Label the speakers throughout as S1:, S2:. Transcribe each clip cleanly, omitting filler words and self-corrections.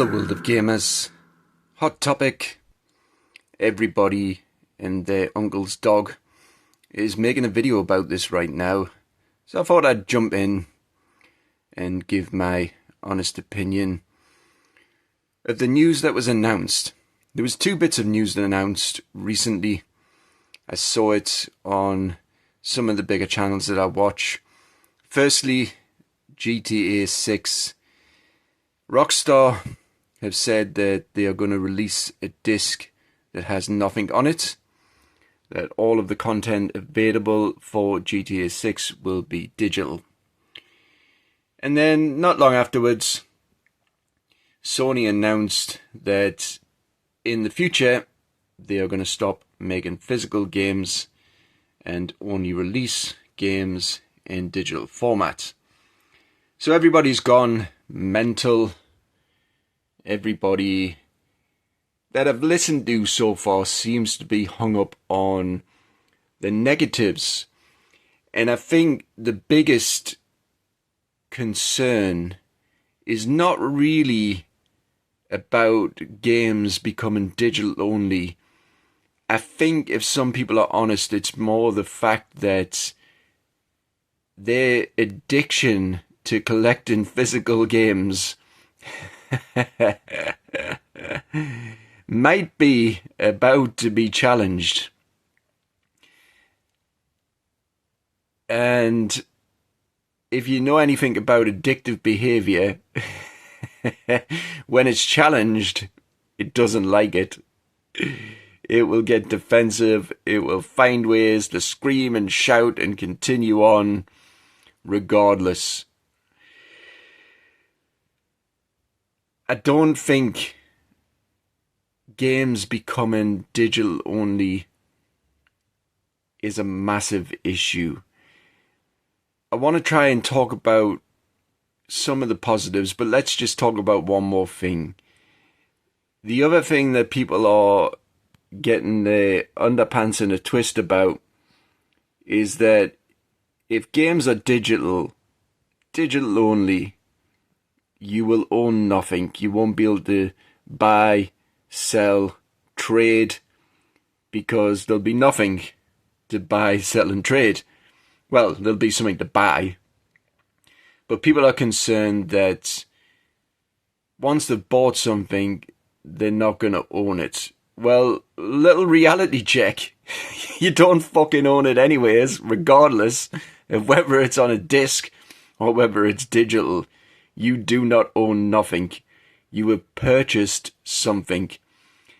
S1: Hello world of gamers. Hot topic. Everybody and their uncle's dog is making a video about this right now. So I thought I'd jump in and give my honest opinion of the news that was announced. There was two bits of news that announced recently. I saw it on some of the bigger channels that I watch. Firstly, GTA 6. Rockstar have said that they are going to release a disc that has nothing on it, that all of the content available for GTA 6 will be digital. And then, not long afterwards, Sony announced that in the future they are going to stop making physical games and only release games in digital format. So everybody's gone mental. Everybody that I've listened to so far seems to be hung up on the negatives. And I think the biggest concern is not really about games becoming digital only. I think if some people are honest, it's more the fact that their addiction to collecting physical games might be about to be challenged. And if you know anything about addictive behavior, when it's challenged, it doesn't like it. It will get defensive. It will find ways to scream and shout and continue on regardless. I don't think games becoming digital only is a massive issue. I want to try and talk about some of the positives, but let's just talk about one more thing. The other thing that people are getting their underpants in a twist about is that if games are digital only, you will own nothing. You won't be able to buy, sell, trade, because there'll be nothing to buy, sell and trade. Well, there'll be something to buy. But people are concerned that once they've bought something, they're not going to own it. Well, little reality check. You don't fucking own it anyways, regardless of whether it's on a disc or whether it's digital. You do not own nothing. You have purchased something.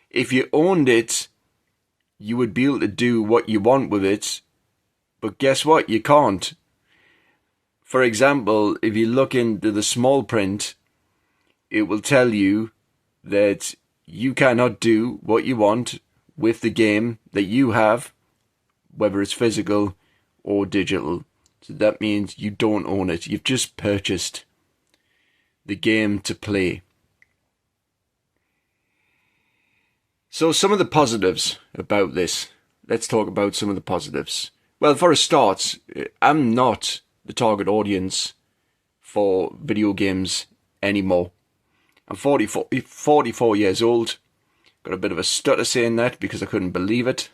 S1: If you owned it, you would be able to do what you want with it. But guess what? You can't. For example, if you look into the small print, it will tell you that you cannot do what you want with the game that you have, whether it's physical or digital. So that means you don't own it. You've just purchased the game to play. So some of the positives about this. Let's talk about some of the positives. Well, for a start, I'm not the target audience for video games anymore. I'm 44 years old. Got a bit of a stutter saying that because I couldn't believe it.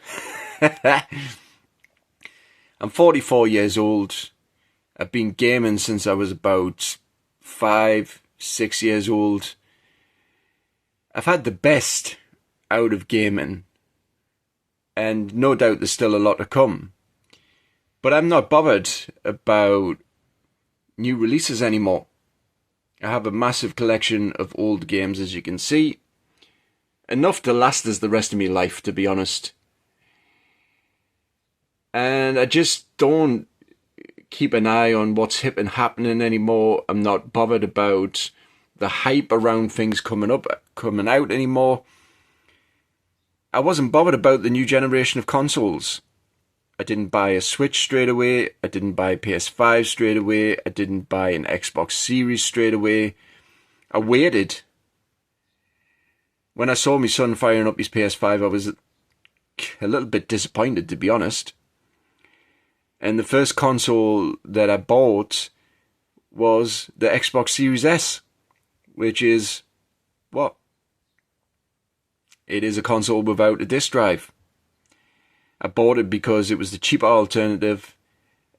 S1: I'm 44 years old. I've been gaming since I was about 5-6 years old. I've had the best out of gaming, and no doubt there's still a lot to come. But I'm not bothered about new releases anymore. I have a massive collection of old games, as you can see. Enough to last us the rest of my life, to be honest. And I just don't keep an eye on what's hip and happening anymore. I'm not bothered about the hype around things coming out anymore. I wasn't bothered about the new generation of consoles. I didn't buy a Switch straight away. I didn't buy a PS5 straight away. I didn't buy an Xbox Series straight away. I waited. When I saw my son firing up his PS5, I was a little bit disappointed, to be honest. And the first console that I bought was the Xbox Series S, which is What? It is a console without a disc drive. I bought it because it was the cheaper alternative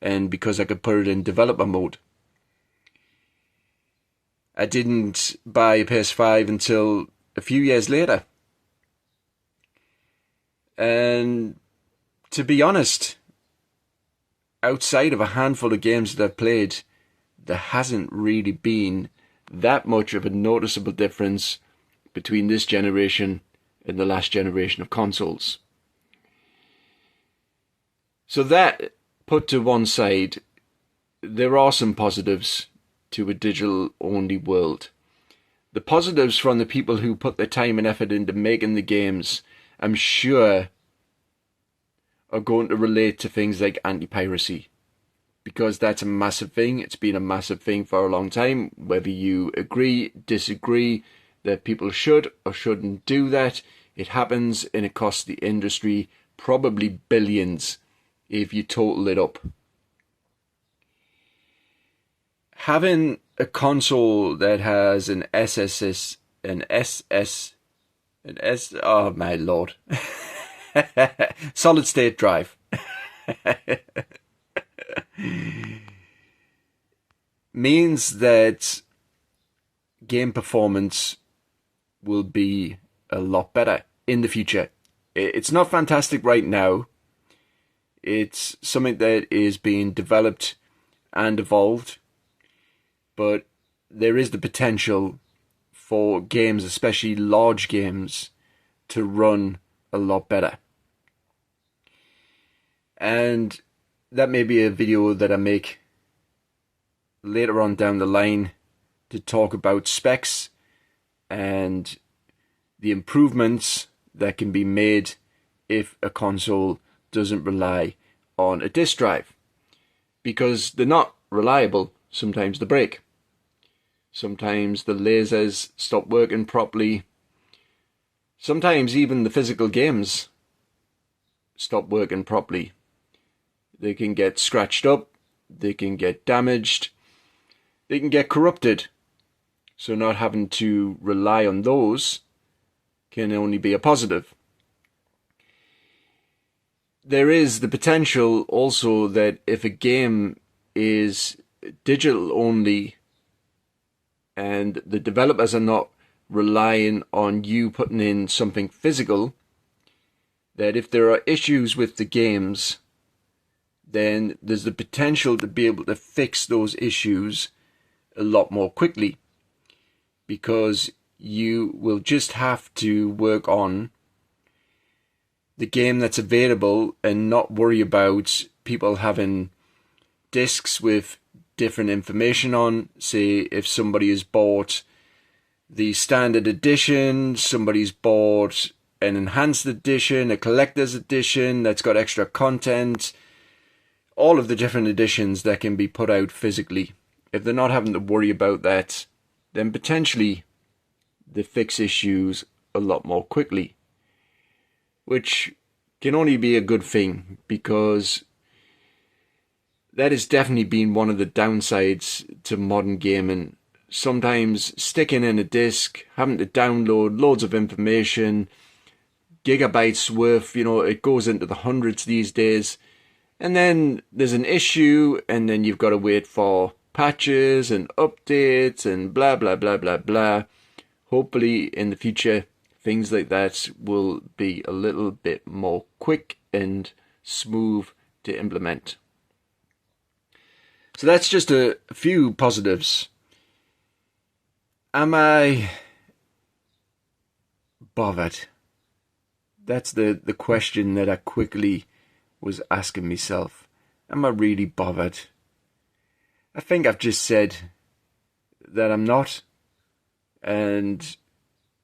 S1: and because I could put it in developer mode. I didn't buy a PS5 until a few years later. And to be honest, outside of a handful of games that I've played, there hasn't really been that much of a noticeable difference between this generation and the last generation of consoles. So that put to one side, there are some positives to a digital-only world. The positives from the people who put their time and effort into making the games, I'm sure, are going to relate to things like anti-piracy. Because that's a massive thing. It's been a massive thing for a long time. Whether you agree, disagree, that people should or shouldn't do that, it happens and it costs the industry probably billions if you total it up. Having a console that has an oh my lord, solid state drive means that game performance will be a lot better in the future. It's not fantastic right now. It's something that is being developed and evolved, but there is the potential for games, especially large games, to run a lot better. And that may be a video that I make later on down the line to talk about specs and the improvements that can be made if a console doesn't rely on a disk drive. Because they're not reliable. Sometimes they break. Sometimes the lasers stop working properly. Sometimes even the physical games stop working properly. They can get scratched up. They can get damaged. They can get corrupted. So not having to rely on those can only be a positive. There is the potential also that if a game is digital only and the developers are not relying on you putting in something physical, that if there are issues with the games, then there's the potential to be able to fix those issues a lot more quickly, because you will just have to work on the game that's available and not worry about people having discs with different information on. Say if somebody has bought the standard edition, somebody's bought an enhanced edition, a collector's edition that's got extra content, all of the different editions that can be put out physically. If they're not having to worry about that, then potentially they fix issues a lot more quickly, which can only be a good thing, because that has definitely been one of the downsides to modern gaming. Sometimes sticking in a disc, having to download loads of information, gigabytes worth, it goes into the hundreds these days, and then there's an issue, and then you've got to wait for patches and updates and blah blah blah blah blah. Hopefully in the future things like that will be a little bit more quick and smooth to implement. So that's just a few positives. Am I bothered? That's the question that I quickly was asking myself. Am I really bothered? I think I've just said that I'm not. And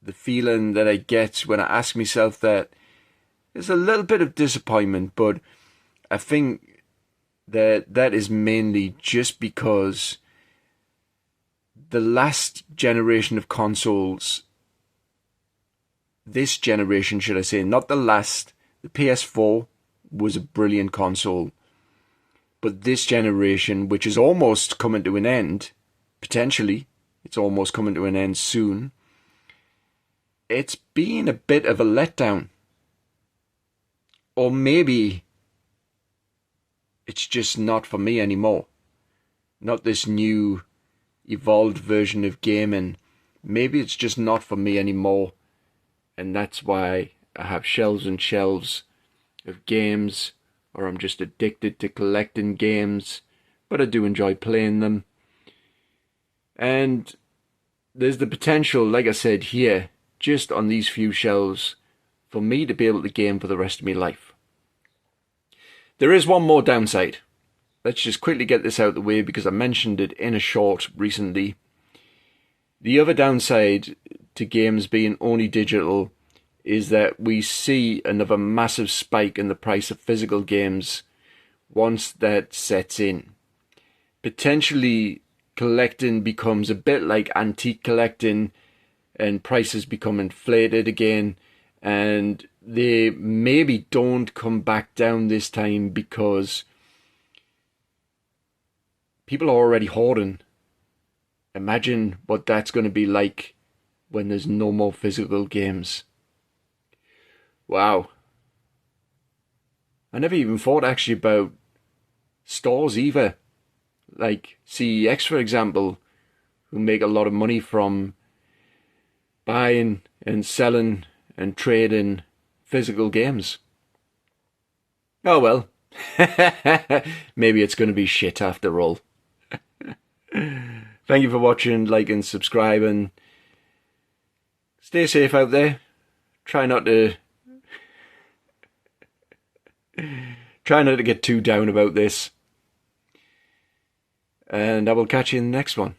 S1: the feeling that I get when I ask myself that is a little bit of disappointment, but I think that is mainly just because the last generation of consoles, this generation should I say, not the last, the PS4 was a brilliant console, but this generation, which is almost coming to an end, potentially, it's almost coming to an end soon, it's been a bit of a letdown. Or maybe it's just not for me anymore. Not this new evolved version of gaming. Maybe it's just not for me anymore. And that's why I have shelves and shelves of games, or I'm just addicted to collecting games, but I do enjoy playing them. And there's the potential, like I said here, just on these few shelves, for me to be able to game for the rest of my life. There is one more downside. Let's just quickly get this out of the way because I mentioned it in a short recently. The other downside to games being only digital is that we see another massive spike in the price of physical games once that sets in. Potentially, collecting becomes a bit like antique collecting and prices become inflated again, and they maybe don't come back down this time because people are already hoarding. Imagine what that's going to be like when there's no more physical games. Wow. I never even thought actually about stores either. Like CEX, for example, who make a lot of money from buying and selling and trading physical games. Oh well. Maybe it's going to be shit after all. Thank you for watching, like and subscribing. Stay safe out there. Try not to get too down about this. And I will catch you in the next one.